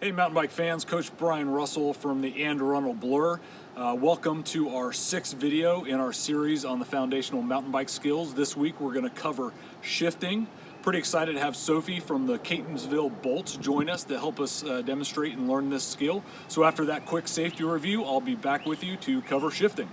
Hey mountain bike fans, Coach Brian Russell from the And Arundel Blur. Welcome to our 6th video in our series on the foundational mountain bike skills. This week we're going to cover shifting. Pretty excited to have Sophie from the Catonsville Bolts join us to help us demonstrate and learn this skill. So after that quick safety review, I'll be back with you to cover shifting.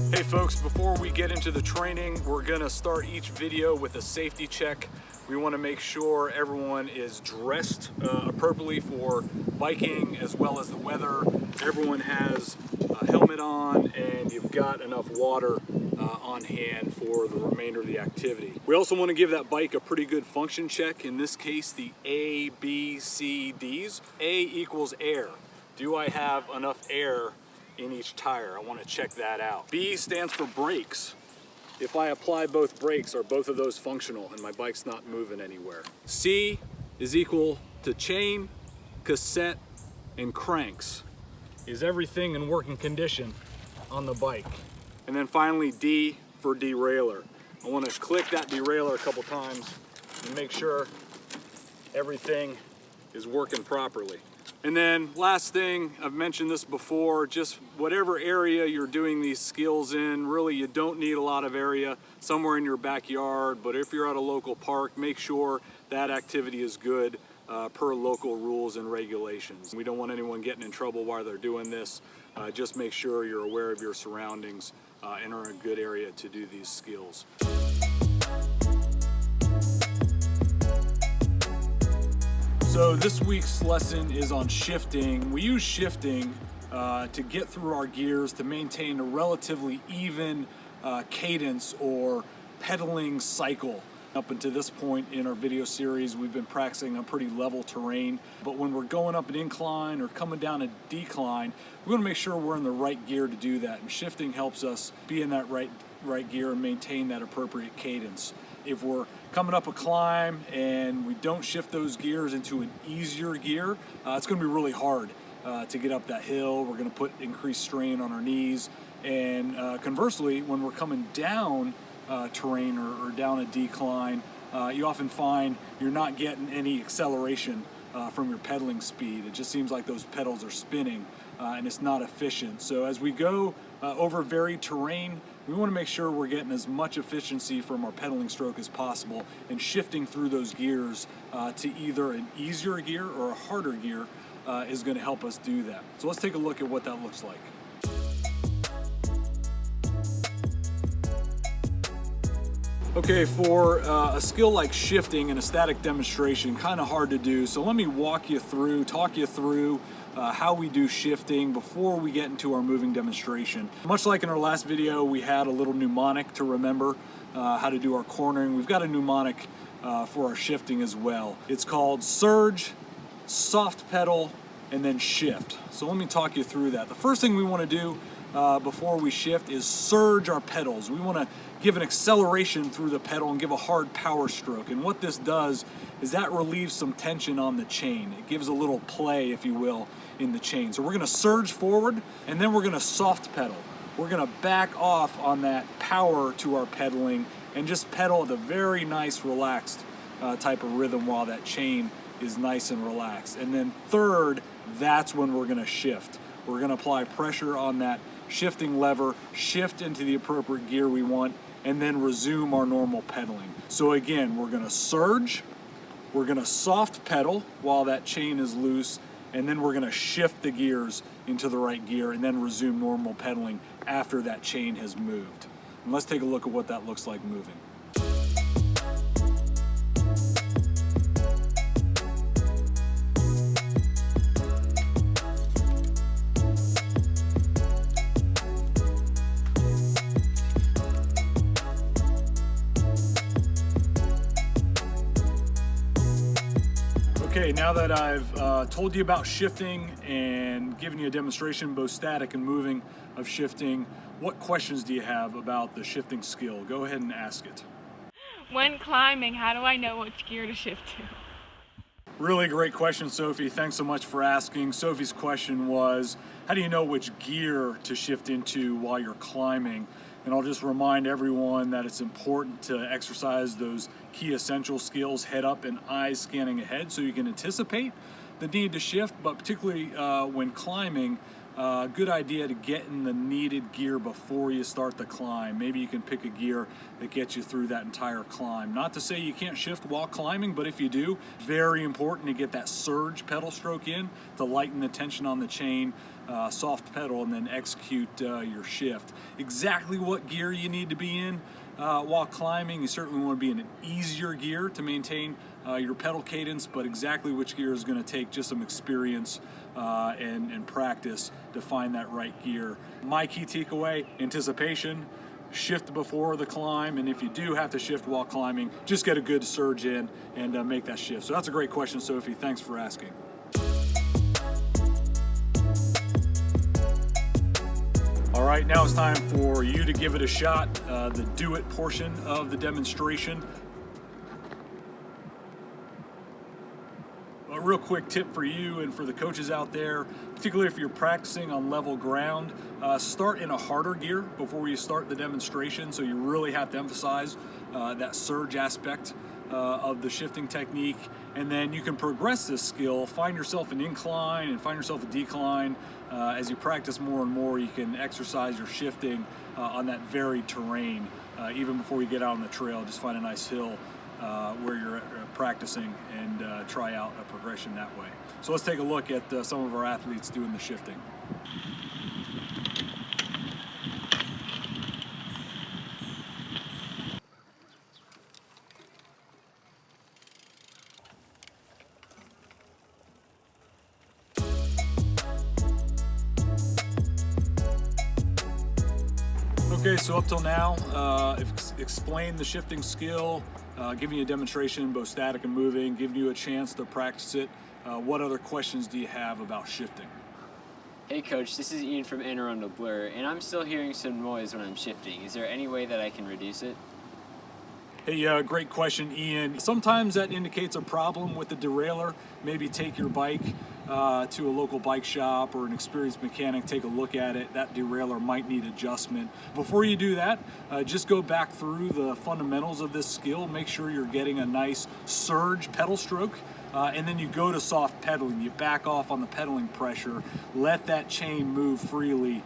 Hey folks, before we get into the training, we're gonna start each video with a safety check. We wanna make sure everyone is dressed appropriately for biking as well as the weather. Everyone has a helmet on and you've got enough water on hand for the remainder of the activity. We also wanna give that bike a pretty good function check. In this case, the A, B, C, Ds. A equals air. Do I have enough air in each tire? I want to check that out. B stands for brakes. If I apply both brakes, are both of those functional and my bike's not moving anywhere? C is equal to chain, cassette, and cranks. Is everything in working condition on the bike? And then finally D for derailleur. I want to click that derailleur a couple times and make sure everything is working properly. And then last thing, I've mentioned this before, just whatever area you're doing these skills in, really you don't need a lot of area somewhere in your backyard, but if you're at a local park, make sure that activity is good per local rules and regulations. We don't want anyone getting in trouble while they're doing this. Just make sure you're aware of your surroundings and are in a good area to do these skills. So this week's lesson is on shifting. We use shifting to get through our gears to maintain a relatively even cadence or pedaling cycle. Up until this point in our video series, we've been practicing on pretty level terrain, but when we're going up an incline or coming down a decline, we want to make sure we're in the right gear to do that, and shifting helps us be in that right gear and maintain that appropriate cadence. If we're coming up a climb and we don't shift those gears into an easier gear, it's going to be really hard to get up that hill. We're going to put increased strain on our knees. And conversely, when we're coming down terrain or down a decline, you often find you're not getting any acceleration from your pedaling speed. It just seems like those pedals are spinning and it's not efficient. So as we go over varied terrain, we want to make sure we're getting as much efficiency from our pedaling stroke as possible and shifting through those gears to either an easier gear or a harder gear is going to help us do that. So let's take a look at what that looks like. Okay, for a skill like shifting in a static demonstration, kind of hard to do. So let me talk you through how we do shifting before we get into our moving demonstration. Much like in our last video, we had a little mnemonic to remember how to do our cornering. We've got a mnemonic for our shifting as well. It's called surge, soft pedal, and then shift. So let me talk you through that. The first thing we want to do before we shift is surge our pedals. We want to give an acceleration through the pedal and give a hard power stroke. And what this does is that relieves some tension on the chain. It gives a little play, if you will, in the chain. So we're going to surge forward and then we're going to soft pedal. We're going to back off on that power to our pedaling and just pedal at a very nice relaxed type of rhythm while that chain is nice and relaxed. And then third, that's when we're going to shift. We're going to apply pressure on that shifting lever, shift into the appropriate gear we want, and then resume our normal pedaling. So again, we're going to surge, we're going to soft pedal while that chain is loose, and then we're going to shift the gears into the right gear and then resume normal pedaling after that chain has moved. And let's take a look at what that looks like moving. Okay, now that I've told you about shifting and given you a demonstration, both static and moving, of shifting, what questions do you have about the shifting skill? Go ahead and ask it. When climbing, how do I know which gear to shift to? Really great question, Sophie. Thanks so much for asking. Sophie's question was, how do you know which gear to shift into while you're climbing? And I'll just remind everyone that it's important to exercise those key essential skills, head up and eyes scanning ahead, so you can anticipate the need to shift, but particularly when climbing, good idea to get in the needed gear before you start the climb. Maybe you can pick a gear that gets you through that entire climb. Not to say you can't shift while climbing, but if you do, very important to get that surge pedal stroke in to lighten the tension on the chain, soft pedal, and then execute your shift. Exactly what gear you need to be in while climbing, you certainly want to be in an easier gear to maintain your pedal cadence, but exactly which gear is going to take just some experience and practice to find that right gear. My key takeaway: anticipation, shift before the climb, and if you do have to shift while climbing, just get a good surge in and make that shift. So that's a great question, Sophie. Thanks for asking. All right, now it's time for you to give it a shot, the do it portion of the demonstration. A real quick tip for you and for the coaches out there, particularly if you're practicing on level ground, start in a harder gear before you start the demonstration, so you really have to emphasize that surge aspect of the shifting technique, and then you can progress this skill, find yourself an incline and find yourself a decline. As you practice more and more, you can exercise your shifting on that varied terrain. Even before you get out on the trail, just find a nice hill where you're practicing and try out a progression that way. So let's take a look at some of our athletes doing the shifting. Okay, so up till now, explained the shifting skill, giving you a demonstration, both static and moving, giving you a chance to practice it. What other questions do you have about shifting? Hey Coach, this is Ian from Anne Arundel Blur, and I'm still hearing some noise when I'm shifting. Is there any way that I can reduce it? Hey, great question, Ian. Sometimes that indicates a problem with the derailleur. Maybe take your bike to a local bike shop or an experienced mechanic, take a look at it. That derailleur might need adjustment. Before you do that, just go back through the fundamentals of this skill. Make sure you're getting a nice surge pedal stroke. And then you go to soft pedaling. You back off on the pedaling pressure. Let that chain move freely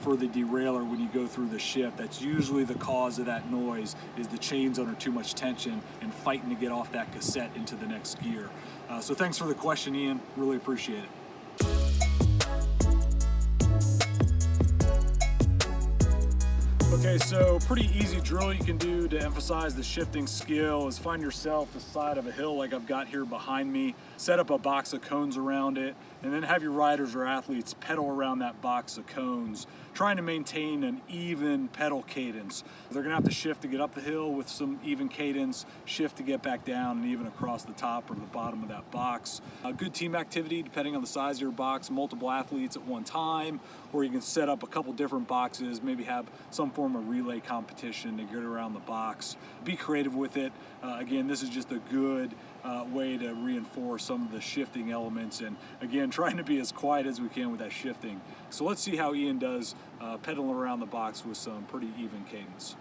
for the derailleur when you go through the shift. That's usually the cause of that noise, is the chain's under too much tension and fighting to get off that cassette into the next gear. So thanks for the question, Ian. Really appreciate it. Okay, so pretty easy drill you can do to emphasize the shifting skill is find yourself the side of a hill like I've got here behind me, set up a box of cones around it, and then have your riders or athletes pedal around that box of cones, trying to maintain an even pedal cadence. They're gonna have to shift to get up the hill with some even cadence, shift to get back down, and even across the top or the bottom of that box. A good team activity, depending on the size of your box, multiple athletes at one time, or you can set up a couple different boxes, maybe have some form of relay competition to get around the box. Be creative with it. Again, this is just a good way to reinforce some of the shifting elements, and again, trying to be as quiet as we can with that shifting. So let's see how Ian does pedaling around the box with some pretty even cadence.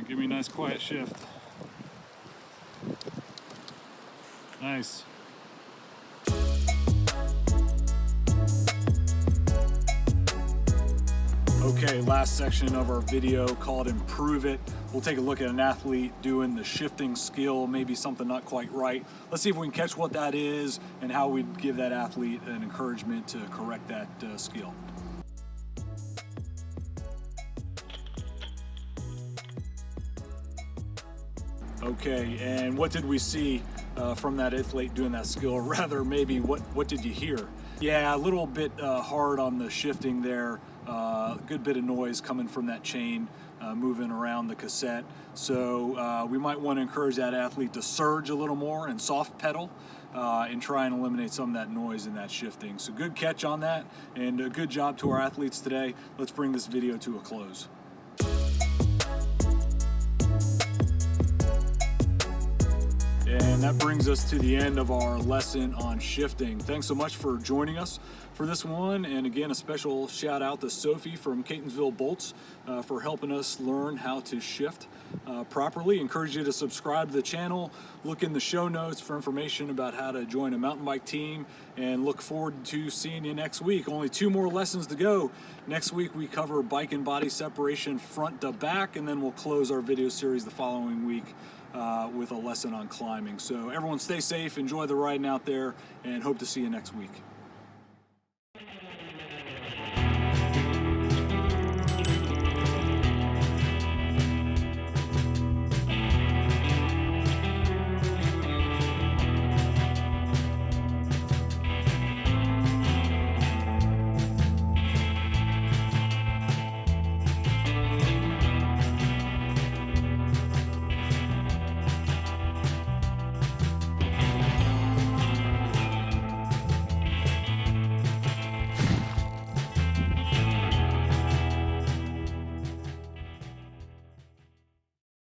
Give me a nice quiet shift. Nice. Okay, last section of our video called Improve It. We'll take a look at an athlete doing the shifting skill, maybe something not quite right. Let's see if we can catch what that is and how we'd give that athlete an encouragement to correct that skill. Okay, and what did we see from that athlete doing that skill? Or rather, maybe what did you hear? Yeah, a little bit hard on the shifting there. a good bit of noise coming from that chain moving around the cassette. So we might want to encourage that athlete to surge a little more and soft pedal and try and eliminate some of that noise and that shifting. So good catch on that, and a good job to our athletes today. Let's bring this video to a close. And that brings us to the end of our lesson on shifting. Thanks so much for joining us for this one. And again, a special shout out to Sophie from Catonsville Bolts for helping us learn how to shift properly. Encourage you to subscribe to the channel. Look in the show notes for information about how to join a mountain bike team, and look forward to seeing you next week. Only 2 more lessons to go. Next week we cover bike and body separation front to back, and then we'll close our video series the following week with a lesson on climbing. So everyone stay safe, enjoy the riding out there, and hope to see you next week.